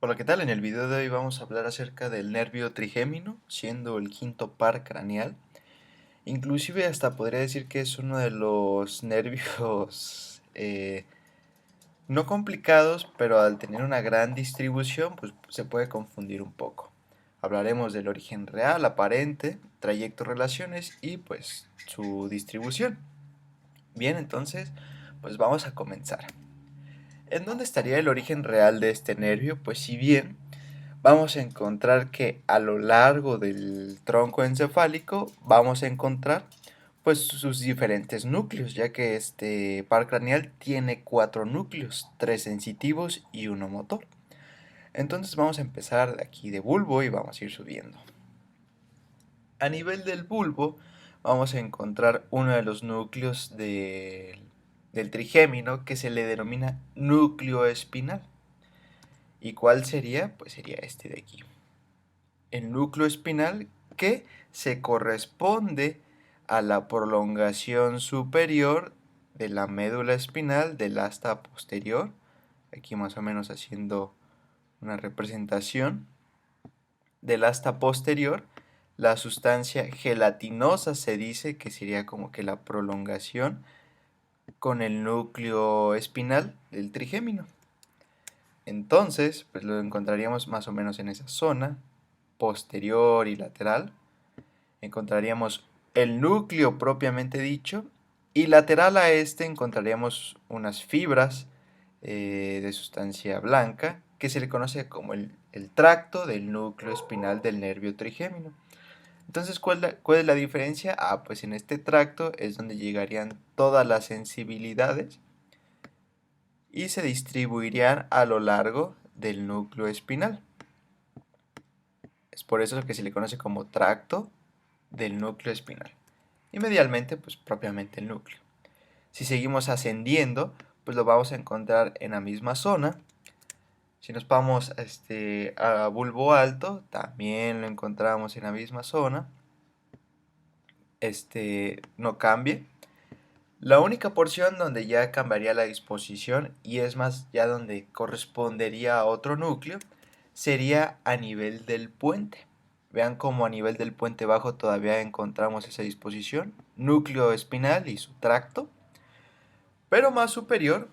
Hola, ¿qué tal? En el video de hoy vamos a hablar acerca del nervio trigémino, siendo el quinto par craneal. Inclusive hasta podría decir que es uno de los nervios no complicados, pero al tener una gran distribución, pues se puede confundir un poco. Hablaremos del origen real, aparente, trayecto, relaciones y pues su distribución. Bien, entonces, pues vamos a comenzar. ¿En dónde estaría el origen real de este nervio? Pues si bien vamos a encontrar que a lo largo del tronco encefálico vamos a encontrar pues sus diferentes núcleos, ya que este par craneal tiene 4 núcleos, 3 sensitivos y uno motor. Entonces vamos a empezar de aquí de bulbo y vamos a ir subiendo. A nivel del bulbo vamos a encontrar uno de los núcleos del trigémino que se le denomina núcleo espinal. ¿Y cuál sería? Pues sería este de aquí. El núcleo espinal que se corresponde a la prolongación superior de la médula espinal del asta posterior, aquí más o menos haciendo una representación del asta posterior. La sustancia gelatinosa se dice que sería como que la prolongación con el núcleo espinal del trigémino. Entonces, pues lo encontraríamos más o menos en esa zona posterior y lateral. Encontraríamos el núcleo propiamente dicho y lateral a este encontraríamos unas fibras de sustancia blanca que se le conoce como el tracto del núcleo espinal del nervio trigémino. Entonces, ¿cuál es la diferencia? Pues en este tracto es donde llegarían todas las sensibilidades y se distribuirían a lo largo del núcleo espinal. Es por eso que se le conoce como tracto del núcleo espinal. Y medialmente, pues propiamente el núcleo. Si seguimos ascendiendo, pues lo vamos a encontrar en la misma zona. Si nos vamos a bulbo alto, también lo encontramos en la misma zona. No cambia. La única porción donde ya cambiaría la disposición, y es más ya donde correspondería a otro núcleo, sería a nivel del puente. Vean cómo a nivel del puente bajo todavía encontramos esa disposición, núcleo espinal y su tracto. Pero más superior,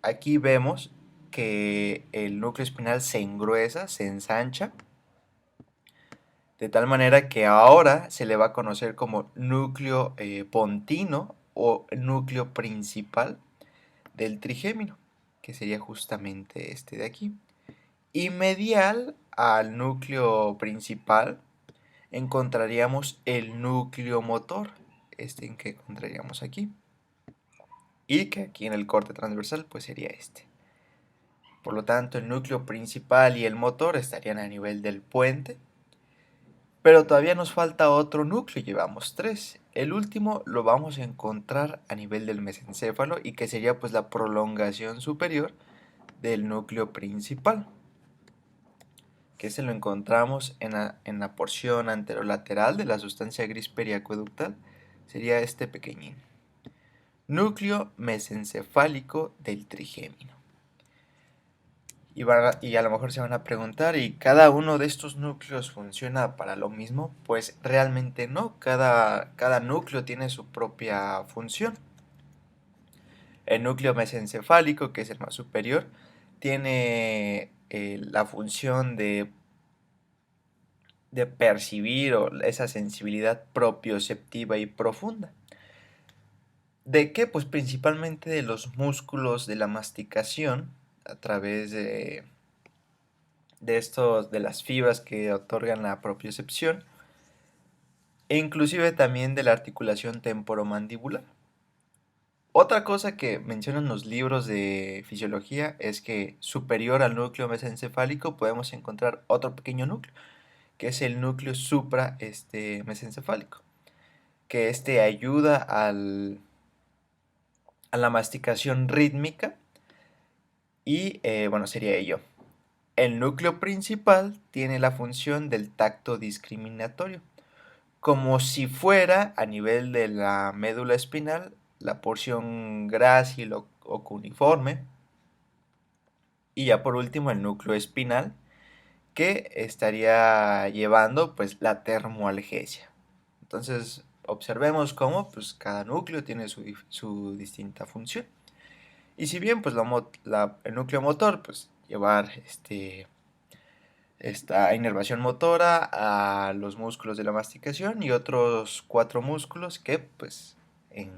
aquí vemos que el núcleo espinal se engruesa, se ensancha, de tal manera que ahora se le va a conocer como núcleo pontino o núcleo principal del trigémino, que sería justamente este de aquí. Y medial al núcleo principal encontraríamos el núcleo motor, este en que encontraríamos aquí, y que aquí en el corte transversal pues sería este. Por lo tanto, el núcleo principal y el motor estarían a nivel del puente, pero todavía nos falta otro núcleo, llevamos 3. El último lo vamos a encontrar a nivel del mesencéfalo y que sería pues la prolongación superior del núcleo principal, que se lo encontramos en la porción anterolateral de la sustancia gris periacueductal, sería este pequeñín. Núcleo mesencefálico del trigémino. Y a lo mejor se van a preguntar, ¿y cada uno de estos núcleos funciona para lo mismo? Pues realmente no, cada núcleo tiene su propia función. El núcleo mesencefálico, que es el más superior, tiene la función de percibir esa sensibilidad propioceptiva y profunda. ¿De qué? Pues principalmente de los músculos de la masticación a través de las fibras que otorgan la propiocepción e inclusive también de la articulación temporomandibular. Otra cosa que mencionan los libros de fisiología es que superior al núcleo mesencefálico podemos encontrar otro pequeño núcleo, que es el núcleo supra mesencefálico, que ayuda a la masticación rítmica y bueno, sería ello. El núcleo principal tiene la función del tacto discriminatorio, como si fuera a nivel de la médula espinal la porción grácil o cuneiforme. Y ya por último el núcleo espinal, que estaría llevando pues la termoalgesia. Entonces observemos cómo pues cada núcleo tiene su distinta función. Y si bien pues el núcleo motor pues llevar esta inervación motora a los músculos de la masticación y otros 4 músculos que pues en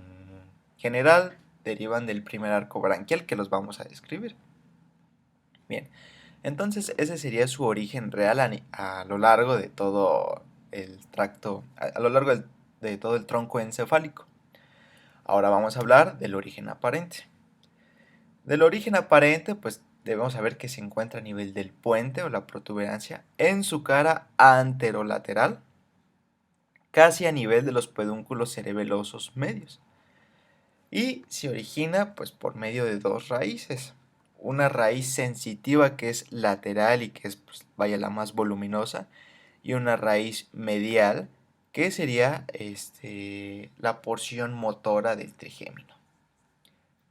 general derivan del primer arco branquial, que los vamos a describir. Bien, entonces ese sería su origen real a lo largo de todo el tracto, a lo largo de todo el tronco encefálico. Ahora vamos a hablar del origen aparente. Del origen aparente, pues debemos saber que se encuentra a nivel del puente o la protuberancia en su cara anterolateral, casi a nivel de los pedúnculos cerebelosos medios. Y se origina pues por medio de 2 raíces. Una raíz sensitiva que es lateral y que es pues, vaya la más voluminosa, y una raíz medial que sería la porción motora del trigémino.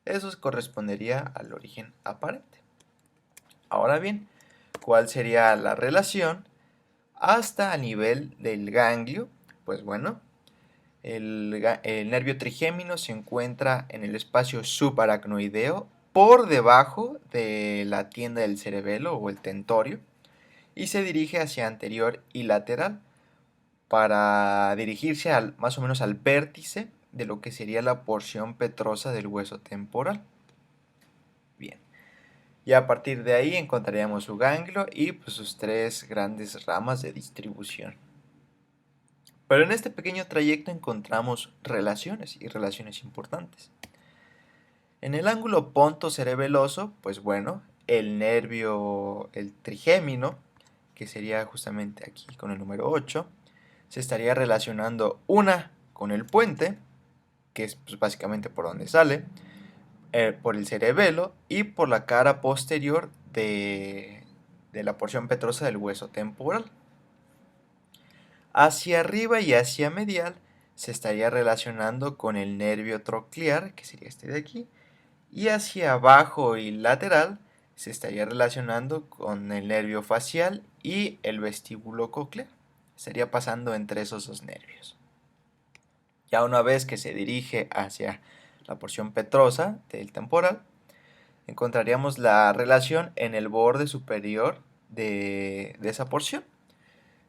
Eso correspondería al origen aparente. Ahora bien, ¿cuál sería la relación hasta a nivel del ganglio? Pues bueno, el nervio trigémino se encuentra en el espacio subaracnoideo por debajo de la tienda del cerebelo o el tentorio y se dirige hacia anterior y lateral para dirigirse más o menos al vértice de lo que sería la porción petrosa del hueso temporal. Bien. Y a partir de ahí encontraríamos su ganglio y pues, sus 3 grandes ramas de distribución. Pero en este pequeño trayecto encontramos relaciones y relaciones importantes. En el ángulo pontocerebeloso, pues bueno, el nervio, el trigémino, que sería justamente aquí con el número 8, se estaría relacionando una con el puente, que es pues, básicamente por donde sale, por el cerebelo y por la cara posterior de la porción petrosa del hueso temporal. Hacia arriba y hacia medial se estaría relacionando con el nervio troclear, que sería este de aquí, y hacia abajo y lateral se estaría relacionando con el nervio facial y el vestíbulo coclear. Estaría pasando entre esos 2 nervios. Ya una vez que se dirige hacia la porción petrosa del temporal, encontraríamos la relación en el borde superior de esa porción.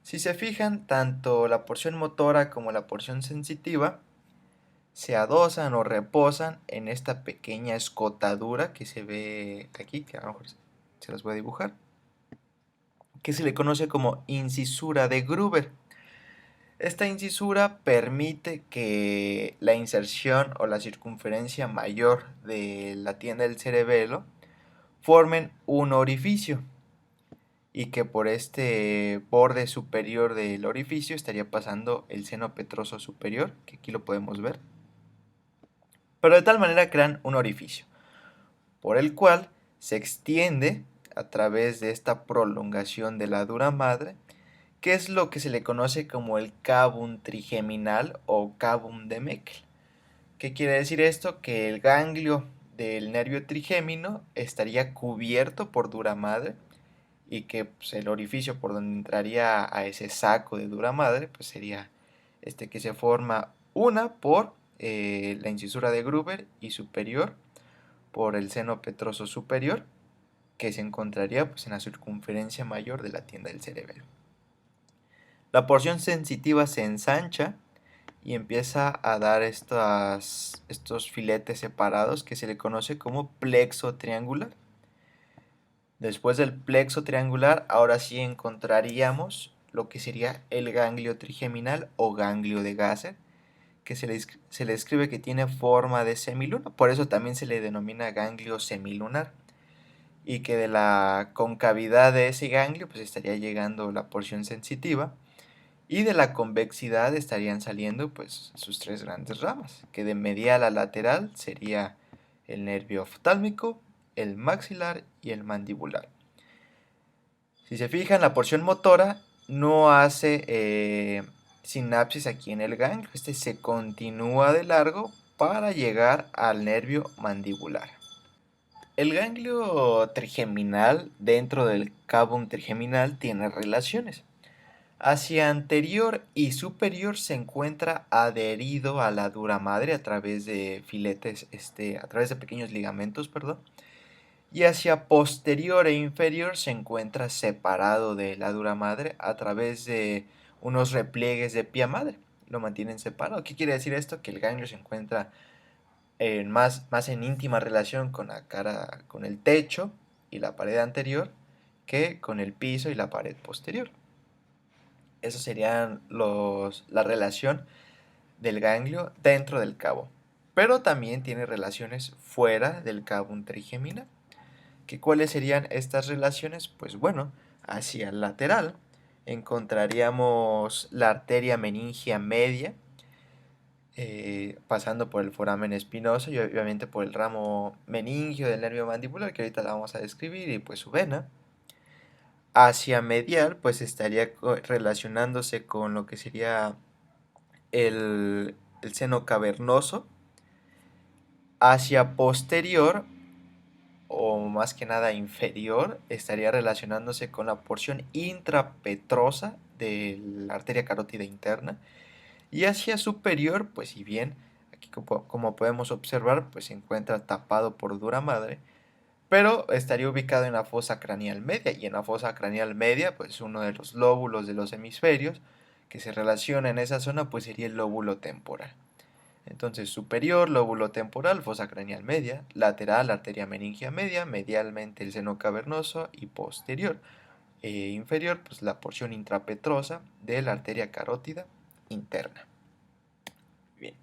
Si se fijan, tanto la porción motora como la porción sensitiva se adosan o reposan en esta pequeña escotadura que se ve aquí, que a lo mejor se las voy a dibujar, que se le conoce como incisura de Gruber. Esta incisura permite que la inserción o la circunferencia mayor de la tienda del cerebelo formen un orificio y que por este borde superior del orificio estaría pasando el seno petroso superior, que aquí lo podemos ver, pero de tal manera crean un orificio, por el cual se extiende a través de esta prolongación de la dura madre, que es lo que se le conoce como el cavum trigeminal o cavum de Meckel. ¿Qué quiere decir esto? Que el ganglio del nervio trigémino estaría cubierto por dura madre y que pues, el orificio por donde entraría a ese saco de dura madre pues sería este que se forma una por la incisura de Gruber y superior por el seno petroso superior, que se encontraría pues, en la circunferencia mayor de la tienda del cerebelo. La porción sensitiva se ensancha y empieza a dar estos filetes separados que se le conoce como plexo triangular. Después del plexo triangular, ahora sí encontraríamos lo que sería el ganglio trigeminal o ganglio de Gasser, que se le escribe que tiene forma de semiluna, por eso también se le denomina ganglio semilunar, y que de la concavidad de ese ganglio pues estaría llegando la porción sensitiva, y de la convexidad estarían saliendo pues sus 3 grandes ramas, que de medial a lateral sería el nervio oftálmico, el maxilar y el mandibular. Si se fijan, la porción motora no hace sinapsis aquí en el ganglio, este se continúa de largo para llegar al nervio mandibular. El ganglio trigeminal dentro del cavum trigeminal tiene relaciones. Hacia anterior y superior se encuentra adherido a la dura madre a través de filetes, a través de pequeños ligamentos, perdón. Y hacia posterior e inferior se encuentra separado de la dura madre a través de unos repliegues de pía madre. Lo mantienen separado. ¿Qué quiere decir esto? Que el ganglio se encuentra más en íntima relación con la cara, con el techo y la pared anterior que con el piso y la pared posterior. Eso serían la relación del ganglio dentro del cabo. Pero también tiene relaciones fuera del cabo trigeminal. ¿Cuáles serían estas relaciones? Pues bueno, hacia el lateral encontraríamos la arteria meningia media, pasando por el foramen espinoso y obviamente por el ramo meningio del nervio mandibular, que ahorita la vamos a describir, y pues su vena. Hacia medial, pues estaría relacionándose con lo que sería el seno cavernoso. Hacia posterior, o más que nada inferior, estaría relacionándose con la porción intrapetrosa de la arteria carótida interna. Y hacia superior, pues si bien aquí como podemos observar, pues se encuentra tapado por dura madre, pero estaría ubicado en la fosa craneal media, y en la fosa craneal media, pues uno de los lóbulos de los hemisferios que se relaciona en esa zona, pues sería el lóbulo temporal. Entonces, superior, lóbulo temporal, fosa craneal media; lateral, arteria meningia media; medialmente el seno cavernoso; y posterior, inferior, pues la porción intrapetrosa de la arteria carótida interna. Bien.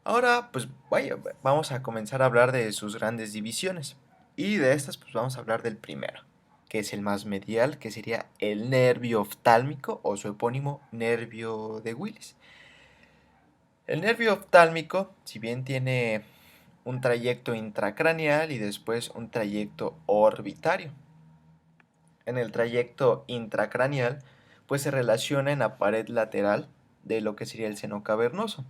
Ahora, pues vaya, vamos a comenzar a hablar de sus grandes divisiones. Y de estas, pues vamos a hablar del primero, que es el más medial, que sería el nervio oftálmico, o su epónimo nervio de Willis. El nervio oftálmico, si bien tiene un trayecto intracraneal y después un trayecto orbitario. En el trayecto intracraneal, pues se relaciona en la pared lateral de lo que sería el seno cavernoso.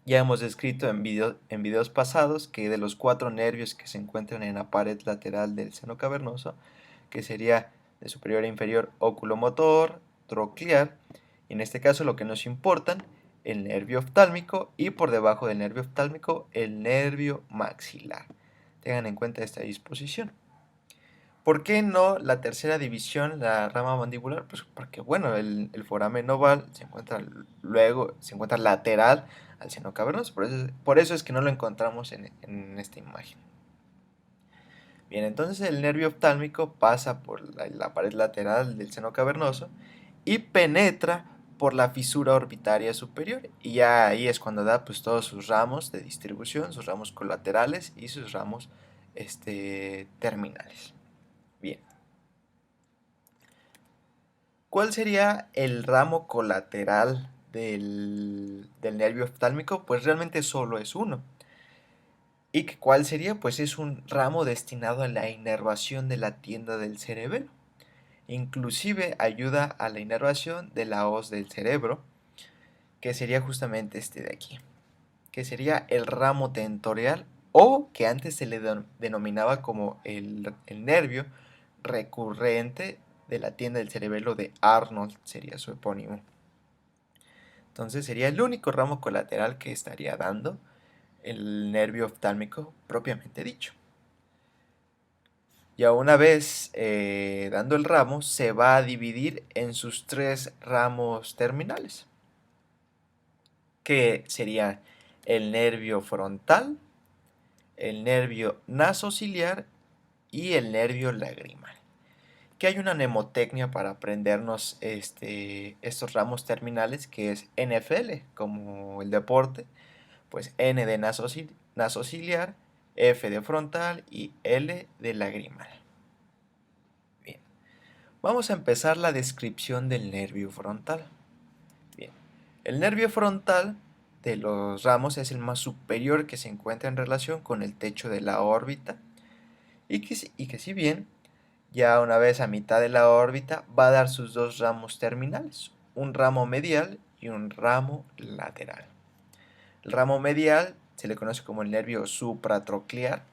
Ya hemos descrito en videos pasados que de los 4 nervios que se encuentran en la pared lateral del seno cavernoso, que sería de superior a inferior oculomotor, troclear, y en este caso lo que nos importan, el nervio oftálmico, y por debajo del nervio oftálmico el nervio maxilar. Tengan en cuenta esta disposición. ¿Por qué no la tercera división, la rama mandibular? Pues porque bueno, el foramen oval se encuentra lateral al seno cavernoso, por eso es que no lo encontramos en esta imagen. Bien, entonces el nervio oftálmico pasa por la pared lateral del seno cavernoso y penetra por la fisura orbitaria superior, y ya ahí es cuando da pues todos sus ramos de distribución, sus ramos colaterales y sus ramos terminales. Bien. ¿Cuál sería el ramo colateral del nervio oftálmico? Pues realmente solo es uno. ¿Y cuál sería? Pues es un ramo destinado a la inervación de la tienda del cerebelo. Inclusive ayuda a la inervación de la hoz del cerebro, que sería justamente este de aquí, que sería el ramo tentorial, o que antes se le denominaba como el nervio recurrente de la tienda del cerebelo de Arnold, sería su epónimo. Entonces sería el único ramo colateral que estaría dando el nervio oftálmico propiamente dicho. Ya una vez dando el ramo, se va a dividir en sus 3 ramos terminales, que serían el nervio frontal, el nervio nasociliar y el nervio lagrimal. Que hay una mnemotecnia para aprendernos estos ramos terminales, que es NFL, como el deporte, pues N de nasociliar, F de frontal y L de lagrimal. Bien, vamos a empezar la descripción del nervio frontal. Bien, el nervio frontal de los ramos es el más superior, que se encuentra en relación con el techo de la órbita, y que si bien ya una vez a mitad de la órbita va a dar sus 2 ramos terminales, un ramo medial y un ramo lateral. El ramo medial se le conoce como el nervio supratroclear,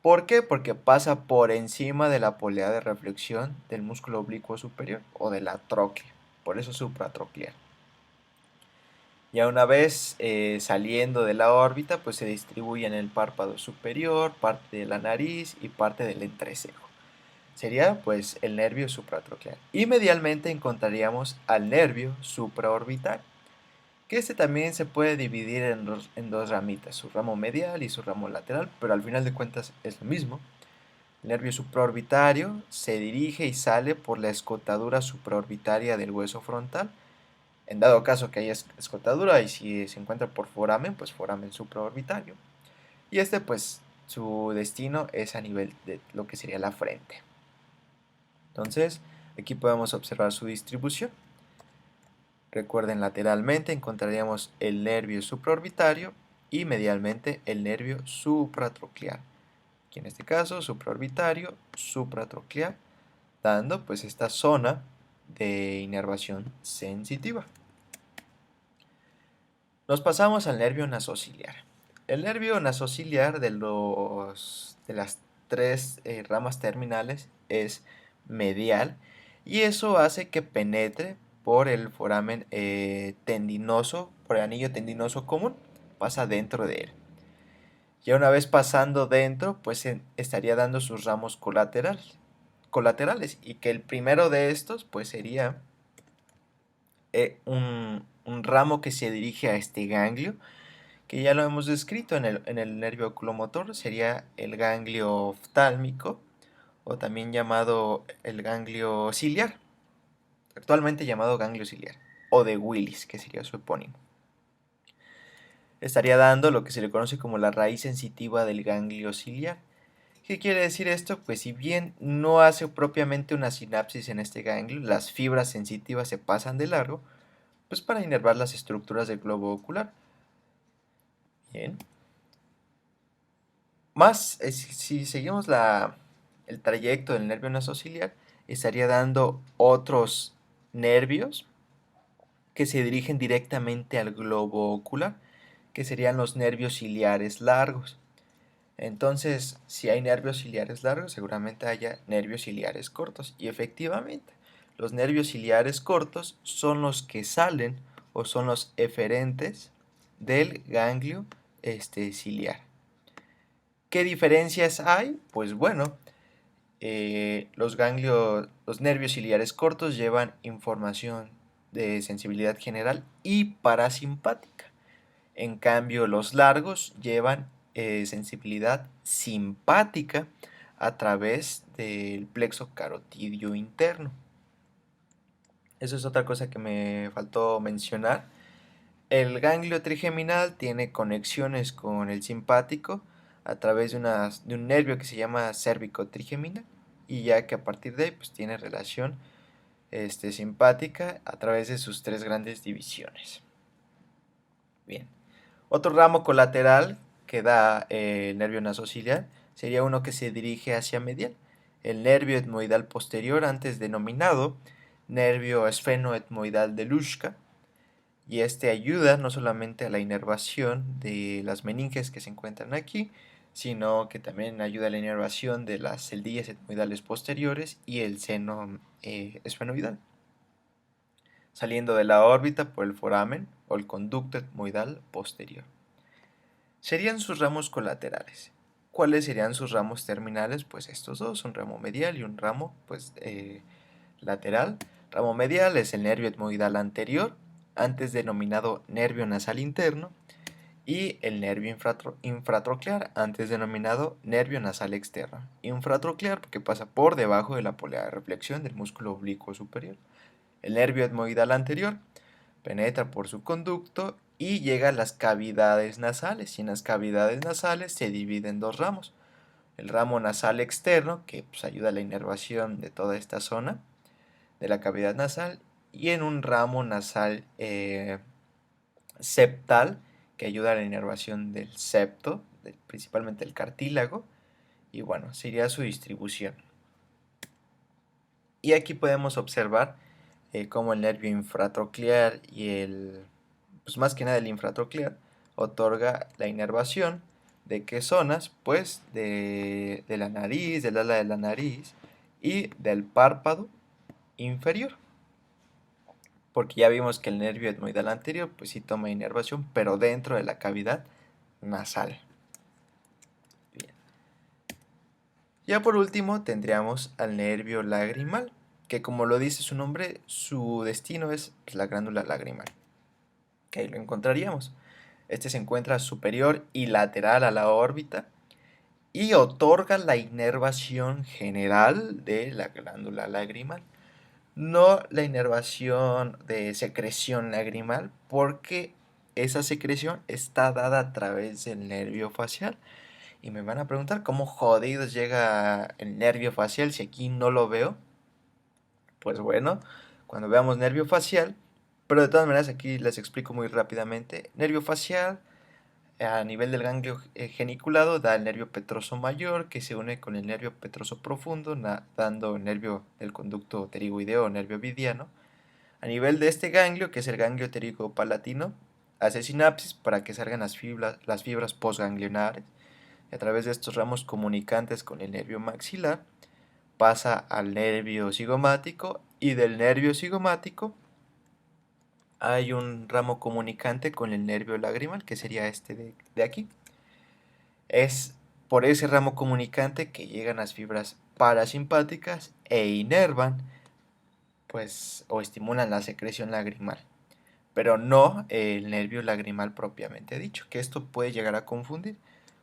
¿Por qué? Porque pasa por encima de la polea de reflexión del músculo oblicuo superior o de la tróclea, por eso supratroclear. Ya una vez saliendo de la órbita, pues se distribuye en el párpado superior, parte de la nariz y parte del entrecejo. Sería pues el nervio supratroclear. Y medialmente encontraríamos al nervio supraorbital, que este también se puede dividir en dos ramitas, su ramo medial y su ramo lateral, pero al final de cuentas es lo mismo. El nervio supraorbitario se dirige y sale por la escotadura supraorbitaria del hueso frontal. En dado caso que haya escotadura y si se encuentra por foramen, pues foramen supraorbitario. Y este pues su destino es a nivel de lo que sería la frente. Entonces aquí podemos observar su distribución. Recuerden, lateralmente encontraríamos el nervio supraorbitario y medialmente el nervio supratroclear. Aquí en este caso supraorbitario, supratroclear, dando pues esta zona de inervación sensitiva. Nos pasamos al nervio nasociliar. El nervio nasociliar de las tres ramas terminales es medial y eso hace que penetre por el foramen tendinoso, por el anillo tendinoso común, pasa dentro de él. Ya una vez pasando dentro, pues estaría dando sus ramos colaterales y que el primero de estos pues sería un ramo que se dirige a este ganglio, que ya lo hemos descrito en el nervio oculomotor, sería el ganglio oftálmico o también llamado el ganglio ciliar, actualmente llamado ganglio ciliar, o de Willis, que sería su epónimo. Estaría dando lo que se le conoce como la raíz sensitiva del ganglio ciliar. ¿Qué quiere decir esto? Pues si bien no hace propiamente una sinapsis en este ganglio, las fibras sensitivas se pasan de largo, pues para inervar las estructuras del globo ocular. Bien. Más, si seguimos el trayecto del nervio nasociliar, estaría dando otros nervios que se dirigen directamente al globo ocular, que serían los nervios ciliares largos. Entonces, si hay nervios ciliares largos, seguramente haya nervios ciliares cortos. Y efectivamente, los nervios ciliares cortos son los que salen o son los eferentes del ganglio ciliar. ¿Qué diferencias hay? Pues bueno, los nervios ciliares cortos llevan información de sensibilidad general y parasimpática. En cambio, los largos llevan sensibilidad simpática a través del plexo carotidio interno. Eso es otra cosa que me faltó mencionar. El ganglio trigeminal tiene conexiones con el simpático a través de un nervio que se llama cérvico-trigeminal, y ya que a partir de ahí pues, tiene relación simpática a través de sus tres grandes divisiones. Bien. Otro ramo colateral que da el nervio nasociliar sería uno que se dirige hacia medial, el nervio etmoidal posterior, antes denominado nervio esfenoetmoidal de Luschka, y este ayuda no solamente a la inervación de las meninges que se encuentran aquí, sino que también ayuda a la inervación de las celdillas etmoidales posteriores y el seno esfenoidal, saliendo de la órbita por el foramen o el conducto etmoidal posterior. Serían sus ramos colaterales. ¿Cuáles serían sus ramos terminales? Pues estos dos, un ramo medial y un ramo lateral. Ramo medial es el nervio etmoidal anterior, antes denominado nervio nasal interno, y el nervio infratroclear, antes denominado nervio nasal externo. Infratroclear porque pasa por debajo de la polea de reflexión del músculo oblicuo superior. El nervio etmoidal anterior penetra por su conducto y llega a las cavidades nasales, y en las cavidades nasales se divide en dos ramos. El ramo nasal externo, que pues, ayuda a la inervación de toda esta zona de la cavidad nasal, y en un ramo nasal septal, que ayuda a la inervación del septo, principalmente el cartílago, y bueno, sería su distribución. Y aquí podemos observar cómo el nervio infratroclear y pues más que nada el infratroclear, otorga la inervación ¿De qué zonas? Pues de la nariz, del ala de la nariz y del párpado inferior. Porque ya vimos que el nervio etmoidal anterior pues sí toma inervación, pero dentro de la cavidad nasal. Bien. Ya por último tendríamos al nervio lagrimal, que como lo dice su nombre, su destino es pues, la glándula lagrimal. Que ahí lo encontraríamos. Este se encuentra superior y lateral a la órbita y otorga la inervación general de la glándula lagrimal. No la inervación de secreción lagrimal, porque esa secreción está dada a través del nervio facial. Y me van a preguntar cómo jodidos llega el nervio facial si aquí no lo veo. Pues bueno, cuando veamos nervio facial, pero de todas maneras aquí les explico muy rápidamente. Nervio facial a nivel del ganglio geniculado da el nervio petroso mayor, que se une con el nervio petroso profundo, dando el nervio del conducto pterigoideo o nervio vidiano. A nivel de este ganglio, que es el ganglio pterigopalatino, hace sinapsis para que salgan las fibras postganglionares. Y a través de estos ramos comunicantes con el nervio maxilar, pasa al nervio cigomático, y del nervio cigomático hay un ramo comunicante con el nervio lagrimal, que sería este de aquí. Es por ese ramo comunicante que llegan las fibras parasimpáticas e inervan, pues, o estimulan la secreción lagrimal, pero no el nervio lagrimal propiamente dicho, que esto puede llegar a confundir.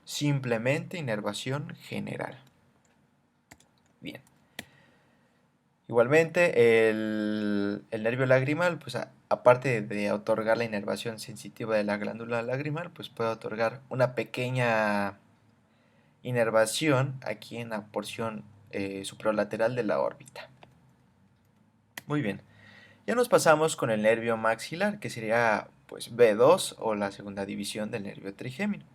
Simplemente inervación general. Bien. Igualmente, el nervio lagrimal, pues aparte de otorgar la inervación sensitiva de la glándula lagrimal, pues puede otorgar una pequeña inervación aquí en la porción supralateral de la órbita. Muy bien, ya nos pasamos con el nervio maxilar, que sería pues B2 o la segunda división del nervio trigémino.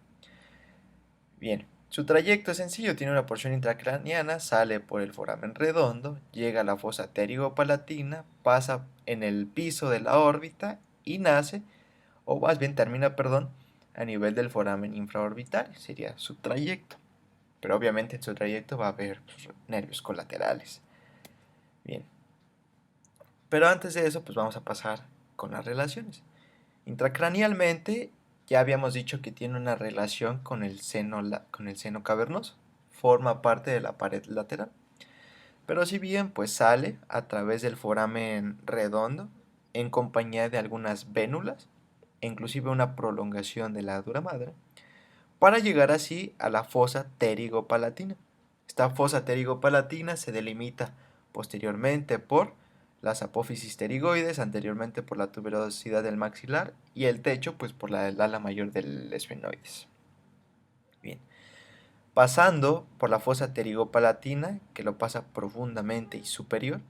Bien, su trayecto es sencillo, tiene una porción intracraniana, sale por el foramen redondo, llega a la fosa pterigopalatina, pasa en el piso de la órbita y nace, o más bien termina, perdón, a nivel del foramen infraorbitario, sería su trayecto. Pero obviamente en su trayecto va a haber pues, nervios colaterales. Bien, pero antes de eso, pues vamos a pasar con las relaciones. Intracranealmente, ya habíamos dicho que tiene una relación con el seno cavernoso. Forma parte de la pared lateral. Pero si bien pues sale a través del foramen redondo en compañía de algunas vénulas, e inclusive una prolongación de la dura madre, para llegar así a la fosa pterigopalatina. Esta fosa pterigopalatina se delimita posteriormente por las apófisis pterigoides, anteriormente por la tuberosidad del maxilar y el techo pues por la del ala mayor del esfenoides. Bien, pasando por la fosa pterigopalatina, que lo pasa profundamente y superior,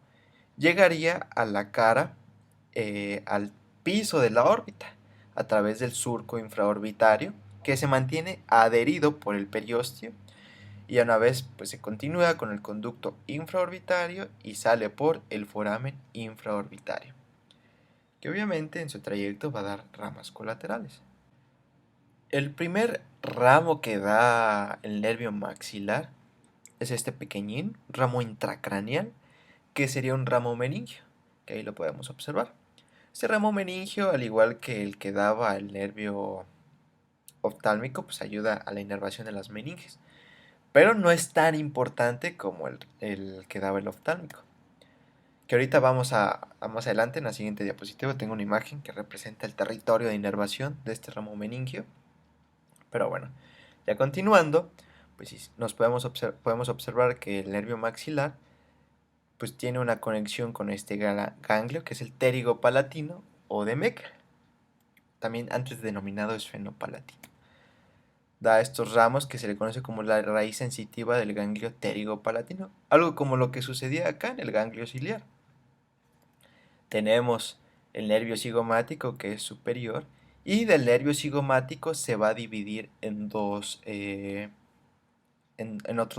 llegaría a la cara, al piso de la órbita, a través del surco infraorbitario, que se mantiene adherido por el periósteo, y a una vez pues se continúa con el conducto infraorbitario y sale por el foramen infraorbitario, que obviamente en su trayecto va a dar ramas colaterales. El primer ramo que da el nervio maxilar es este pequeñín, ramo intracraneal, que sería un ramo meningio, que ahí lo podemos observar. Este ramo meningio, al igual que el que daba el nervio oftálmico, pues ayuda a la inervación de las meninges, pero no es tan importante como el que daba el oftálmico. Que ahorita vamos a más adelante, en la siguiente diapositiva, tengo una imagen que representa el territorio de inervación de este ramo meningio. Pero bueno, ya continuando, pues nos podemos observar que el nervio maxilar pues tiene una conexión con este ganglio, que es el pterigopalatino o de Meckel, también antes denominado esfenopalatino. Da estos ramos que se le conoce como la raíz sensitiva del ganglio pterigopalatino, algo como lo que sucedía acá en el ganglio ciliar. Tenemos el nervio cigomático, que es superior, y del nervio cigomático se va a dividir en otros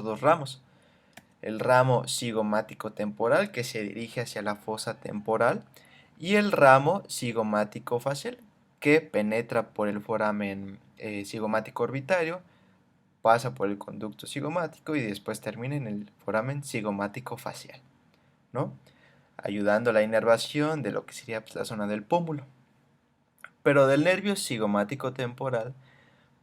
dos ramos. El ramo cigomático temporal, que se dirige hacia la fosa temporal, y el ramo cigomático facial, que penetra por el foramen cigomático orbitario, pasa por el conducto cigomático y después termina en el foramen cigomático facial, ¿no? Ayudando a la inervación de lo que sería pues, la zona del pómulo. Pero del nervio cigomático temporal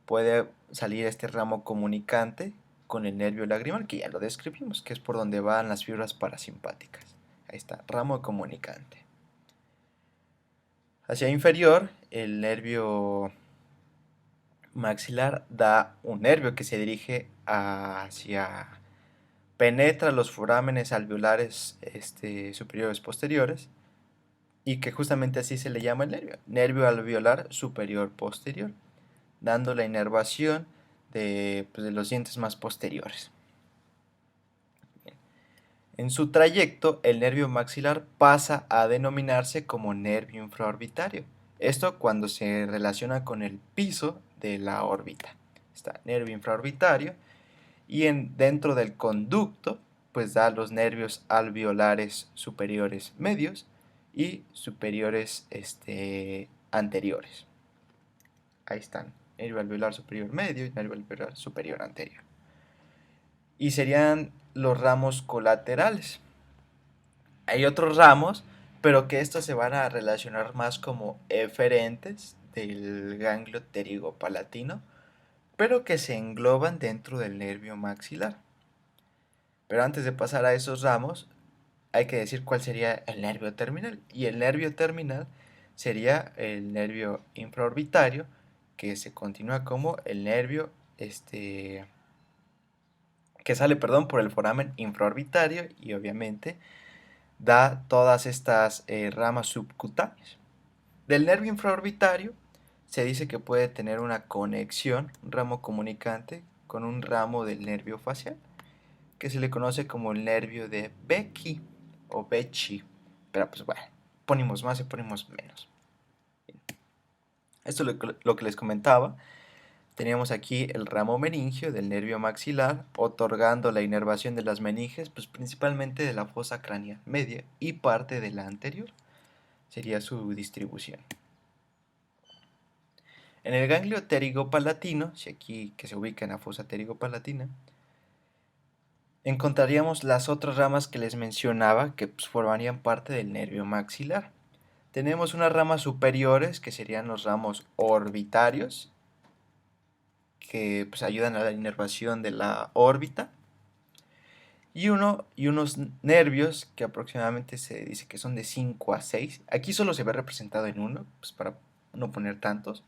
puede salir este ramo comunicante con el nervio lagrimal, que ya lo describimos, que es por donde van las fibras parasimpáticas. Ahí está, ramo comunicante. Hacia inferior, el nervio maxilar da un nervio que se dirige hacia, penetra los forámenes alveolares superiores posteriores, y que justamente así se le llama el nervio alveolar superior posterior, dando la inervación pues, de los dientes más posteriores. En su trayecto, el nervio maxilar pasa a denominarse como nervio infraorbitario. Esto cuando se relaciona con el piso de la órbita. Está nervio infraorbitario y dentro del conducto pues da los nervios alveolares superiores medios y superiores anteriores. Ahí están, nervio alveolar superior medio y nervio alveolar superior anterior. Y serían los ramos colaterales. Hay otros ramos, pero que estos se van a relacionar más como eferentes del ganglio pterigopalatino, pero que se engloban dentro del nervio maxilar. Pero antes de pasar a esos ramos, hay que decir cuál sería el nervio terminal. Y el nervio terminal sería el nervio infraorbitario, que se continúa como el nervio que sale, perdón, por el foramen infraorbitario y obviamente da todas estas ramas subcutáneas. Del nervio infraorbitario se dice que puede tener una conexión, un ramo comunicante con un ramo del nervio facial, que se le conoce como el nervio de Becky o Becci. Pero pues bueno, ponemos más y ponemos menos. Esto es lo que les comentaba. Teníamos aquí el ramo meningio del nervio maxilar, otorgando la inervación de las meninges, pues principalmente de la fosa craneal media y parte de la anterior. Sería su distribución. En el ganglio pterigopalatino, si aquí que se ubica en la fosa pterigopalatina, encontraríamos las otras ramas que les mencionaba que pues, formarían parte del nervio maxilar. Tenemos unas ramas superiores que serían los ramos orbitarios, que pues, ayudan a la inervación de la órbita, y unos nervios que aproximadamente se dice que son de 5 a 6. Aquí solo se ve representado en uno, pues para no poner tantos,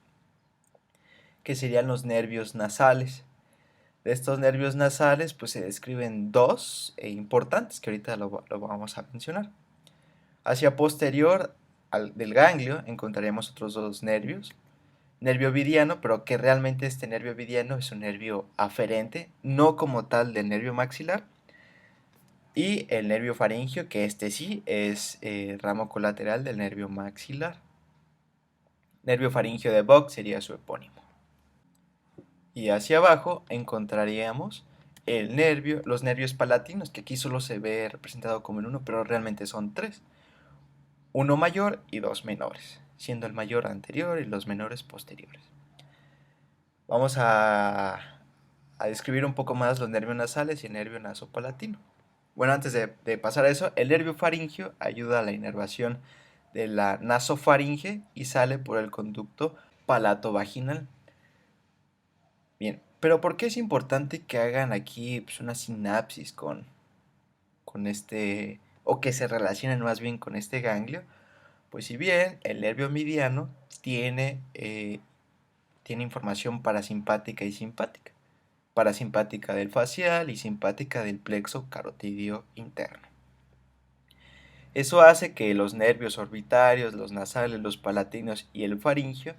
que serían los nervios nasales. De estos nervios nasales pues se describen dos importantes que ahorita lo vamos a mencionar. Hacia posterior del ganglio encontraremos otros dos nervios, nervio ovidiano, pero que realmente este nervio ovidiano es un nervio aferente, no como tal del nervio maxilar, y el nervio faringio, que este sí es ramo colateral del nervio maxilar. Nervio faringio de Vogt sería su epónimo. Y hacia abajo encontraríamos los nervios palatinos, que aquí solo se ve representado como en uno, pero realmente son tres. Uno mayor y dos menores, siendo el mayor anterior y los menores posteriores. Vamos a describir un poco más los nervios nasales y el nervio nasopalatino. Bueno, antes de pasar a eso, el nervio faringio ayuda a la inervación de la nasofaringe y sale por el conducto palatovaginal. Bien, pero ¿por qué es importante que hagan aquí pues, una sinapsis con o que se relacionen más bien con este ganglio? Pues si bien el nervio mediano tiene información parasimpática y simpática. Parasimpática del facial y simpática del plexo carotidio interno. Eso hace que los nervios orbitarios, los nasales, los palatinos y el faringio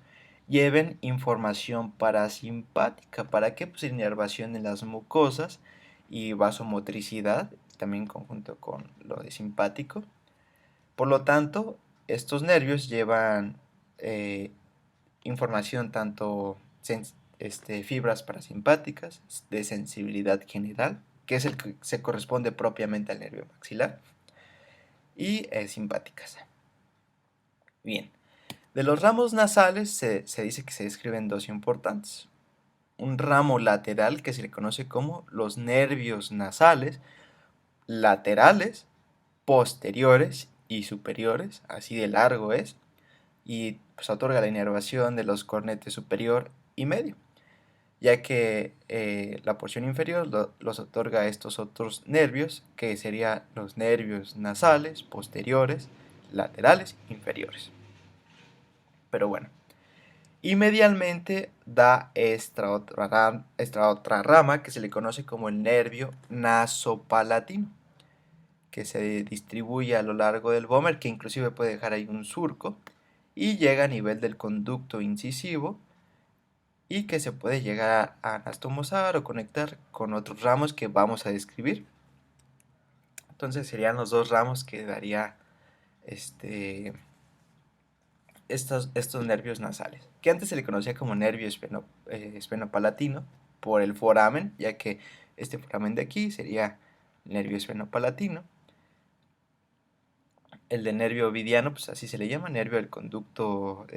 lleven información parasimpática. ¿Para qué? Pues inervación en las mucosas y vasomotricidad, también conjunto con lo de simpático. Por lo tanto, estos nervios llevan información tanto fibras parasimpáticas de sensibilidad general, que es el que se corresponde propiamente al nervio maxilar, y simpáticas. Bien, de los ramos nasales se dice que se describen dos importantes. un ramo lateral que se le conoce como los nervios nasales, laterales, posteriores y superiores, así de largo es, y pues otorga la inervación de los cornetes superior y medio, ya que la porción inferior los otorga estos otros nervios, que serían los nervios nasales, posteriores, laterales, inferiores. Pero bueno, y medialmente da esta otra rama que se le conoce como el nervio nasopalatino, que se distribuye a lo largo del vómer, que inclusive puede dejar ahí un surco, y llega a nivel del conducto incisivo, y que se puede llegar a anastomosar o conectar con otros ramos que vamos a describir. Entonces serían los dos ramos que daría estos nervios nasales, que antes se le conocía como nervio esfenopalatino por el foramen, ya que este foramen de aquí sería nervio esfenopalatino. El de nervio ovidiano, pues así se le llama, nervio del conducto,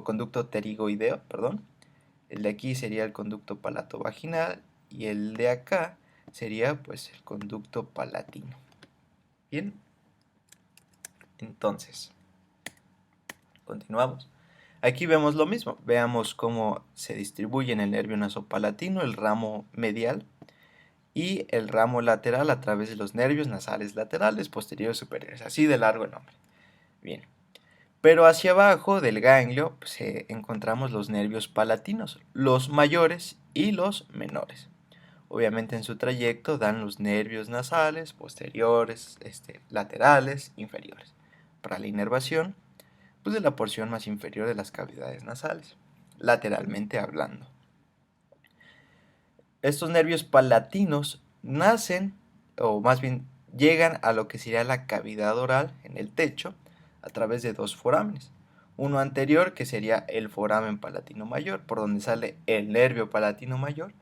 conducto pterigoideo, perdón. El de aquí sería el conducto palato-vaginal y el de acá sería pues el conducto palatino. Bien, entonces, continuamos. Aquí vemos lo mismo, veamos cómo se distribuye en el nervio nasopalatino el ramo medial y el ramo lateral a través de los nervios nasales laterales, posteriores, superiores, así de largo el nombre. Bien, pero hacia abajo del ganglio pues, encontramos los nervios palatinos, los mayores y los menores. Obviamente en su trayecto dan los nervios nasales, posteriores, laterales, inferiores, para la inervación pues, de la porción más inferior de las cavidades nasales, lateralmente hablando. Estos nervios palatinos nacen, o más bien llegan a lo que sería la cavidad oral en el techo a través de dos forámenes. Uno anterior, que sería el foramen palatino mayor, por donde sale el nervio palatino mayor,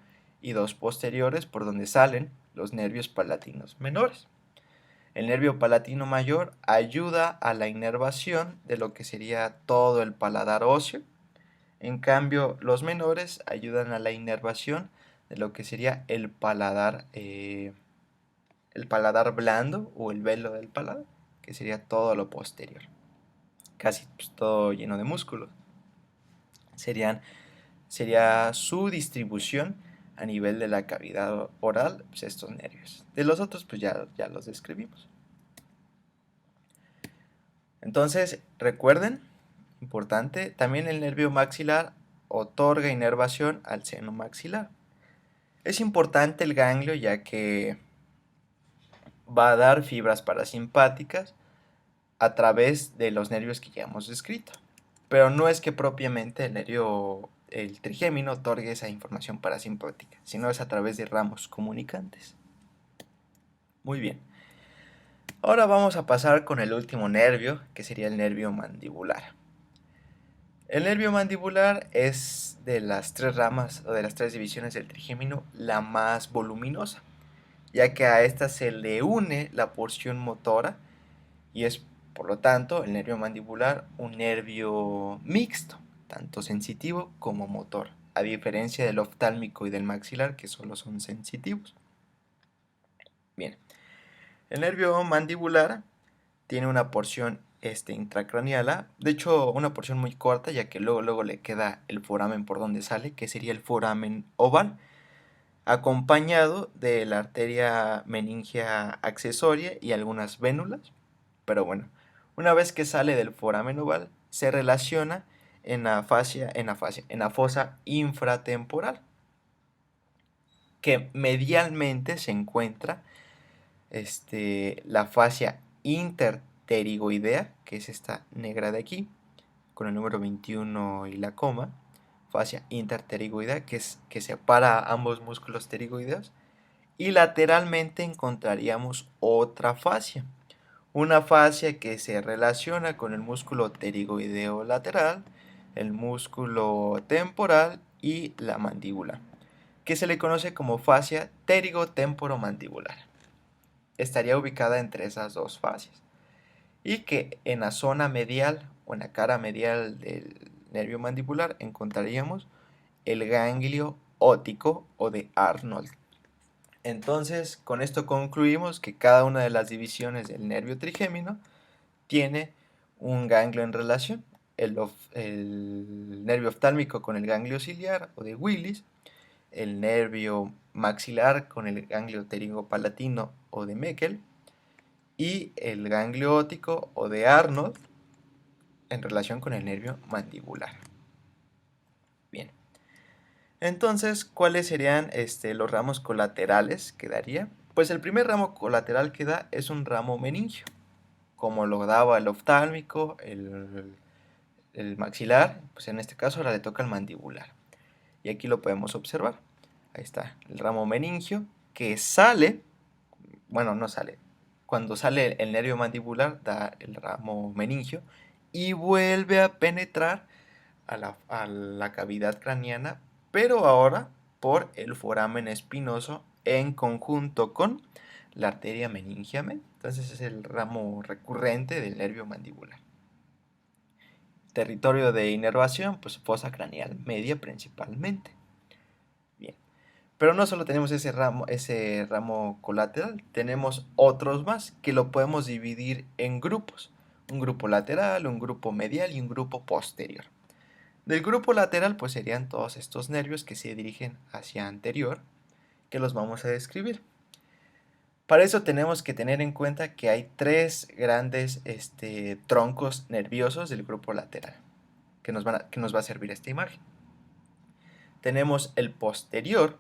y dos posteriores, por donde salen los nervios palatinos menores. El nervio palatino mayor ayuda a la inervación de lo que sería todo el paladar óseo. En cambio, los menores ayudan a la inervación de lo que sería el paladar blando o el velo del paladar, que sería todo lo posterior, casi pues, todo lleno de músculos. Sería su distribución a nivel de la cavidad oral, pues estos nervios. De los otros, pues ya los describimos. Entonces, recuerden, importante, también el nervio maxilar otorga inervación al seno maxilar. Es importante el ganglio ya que va a dar fibras parasimpáticas a través de los nervios que ya hemos descrito. Pero no es que propiamente el trigémino otorgue esa información parasimpática, sino es a través de ramos comunicantes. Muy bien. Ahora vamos a pasar con el último nervio, que sería el nervio mandibular. El nervio mandibular es de las tres ramas o de las tres divisiones del trigémino la más voluminosa, ya que a esta se le une la porción motora y es, por lo tanto, el nervio mandibular un nervio mixto, tanto sensitivo como motor, a diferencia del oftálmico y del maxilar, que solo son sensitivos. Bien, el nervio mandibular tiene una porción intracraneal, de hecho una porción muy corta, ya que luego le queda el foramen por donde sale, que sería el foramen oval, acompañado de la arteria meningia accesoria y algunas vénulas. Pero bueno, una vez que sale del foramen oval, se relaciona en la fosa infratemporal, que medialmente se encuentra la fascia interpterigoidea, que es esta negra de aquí, con el número 21 y la coma, fascia interpterigoidea, que separa ambos músculos pterigoideos, y lateralmente encontraríamos otra fascia, una fascia que se relaciona con el músculo pterigoideo lateral, el músculo temporal y la mandíbula, que se le conoce como fascia pterigotemporomandibular. Estaría ubicada entre esas dos fascias y que en la zona medial o en la cara medial del nervio mandibular encontraríamos el ganglio óptico o de Arnold. Entonces, con esto concluimos que cada una de las divisiones del nervio trigémino tiene un ganglio en relación. El nervio oftálmico con el ganglio ciliar o de Willis, el nervio maxilar con el ganglio pterigopalatino o de Meckel, y el ganglio óptico o de Arnold en relación con el nervio mandibular. Bien. Entonces, ¿cuáles serían los ramos colaterales que daría? Pues el primer ramo colateral que da es un ramo meningio, como lo daba el oftálmico, el maxilar, pues en este caso ahora le toca el mandibular. Y aquí lo podemos observar. Ahí está, el ramo meningio que sale, bueno, no sale. Cuando sale el nervio mandibular da el ramo meningio y vuelve a penetrar a la cavidad craneana, pero ahora por el foramen espinoso en conjunto con la arteria meningial. Entonces es el ramo recurrente del nervio mandibular. Territorio de inervación, pues fosa craneal media principalmente. Bien. Pero no solo tenemos ese ramo colateral, tenemos otros más que lo podemos dividir en grupos. Un grupo lateral, un grupo medial y un grupo posterior. Del grupo lateral, pues serían todos estos nervios que se dirigen hacia anterior, que los vamos a describir. Para eso tenemos que tener en cuenta que hay tres grandes troncos nerviosos del grupo lateral, que nos va a servir esta imagen. Tenemos el posterior,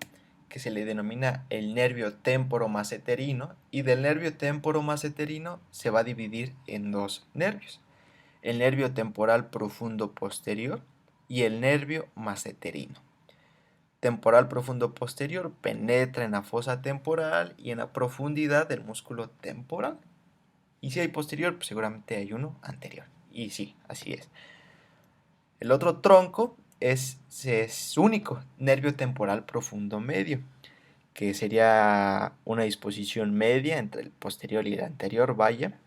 que se le denomina el nervio temporomaseterino, y del nervio temporomaseterino se va a dividir en dos nervios: el nervio temporal profundo posterior y el nervio maseterino. Temporal profundo posterior penetra en la fosa temporal y en la profundidad del músculo temporal. Y si hay posterior, pues seguramente hay uno anterior. Y sí, así es. El otro tronco es único, nervio temporal profundo medio, que sería una disposición media entre el posterior y el anterior, vaya.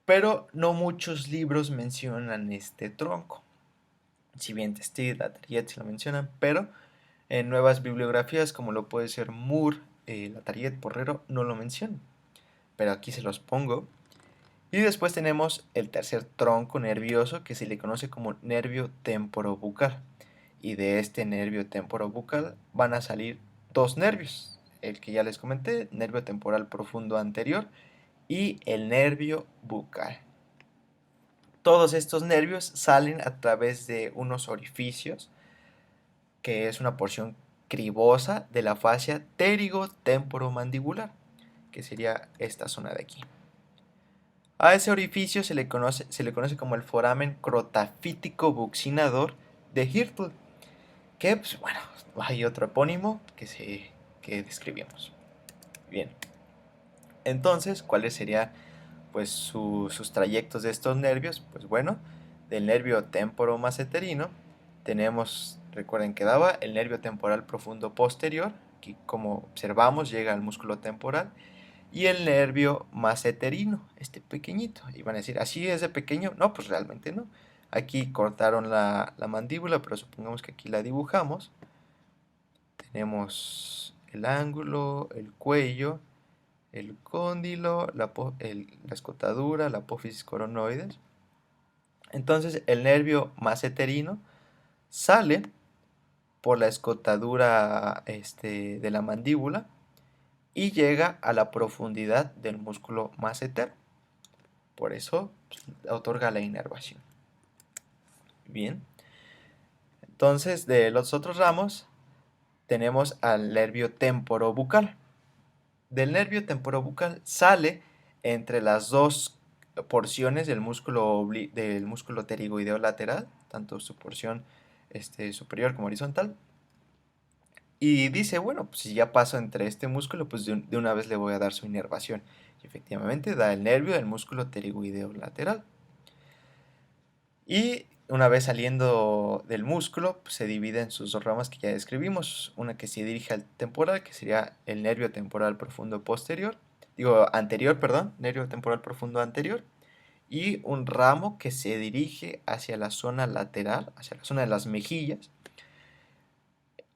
Pero no muchos libros mencionan este tronco. Si bien Steed, Latariet se lo mencionan, pero en nuevas bibliografías, como lo puede ser Moore, Latariet, Porrero, no lo mencionan. Pero aquí se los pongo. Y después tenemos el tercer tronco nervioso, que se le conoce como nervio temporobucal. Y de este nervio temporobucal van a salir dos nervios. El que ya les comenté, nervio temporal profundo anterior, y el nervio bucal. Todos estos nervios salen a través de unos orificios, que es una porción cribosa de la fascia pterigo-temporomandibular, que sería esta zona de aquí. A ese orificio se le conoce como el foramen crotafítico buccinador de Hirtle, que, pues, bueno, hay otro epónimo que describimos. Bien, entonces, ¿cuáles serían pues sus trayectos de estos nervios? Pues bueno, del nervio temporomaseterino tenemos, recuerden que daba el nervio temporal profundo posterior, que como observamos llega al músculo temporal, y el nervio maseterino, este pequeñito. Y van a decir, ¿así es de pequeño? No, pues realmente no. Aquí cortaron la mandíbula, pero supongamos que aquí la dibujamos. Tenemos el ángulo, el cuello, el cóndilo, la escotadura, la apófisis coronoides. Entonces el nervio maseterino sale por la escotadura de la mandíbula y llega a la profundidad del músculo massetero. Por eso otorga la inervación. Bien. Entonces, de los otros ramos tenemos al nervio temporobucal. Del nervio temporobucal sale entre las dos porciones del músculo pterigoideo lateral, tanto su porción superior como horizontal. Y dice, bueno, pues si ya paso entre este músculo, pues de una vez le voy a dar su inervación. Y efectivamente da el nervio del músculo pterigoideo lateral. Y una vez saliendo del músculo, pues se divide en sus dos ramas que ya describimos. Una que se dirige al temporal, que sería el nervio temporal profundo posterior. Anterior, perdón, nervio temporal profundo anterior. Y un ramo que se dirige hacia la zona lateral, hacia la zona de las mejillas,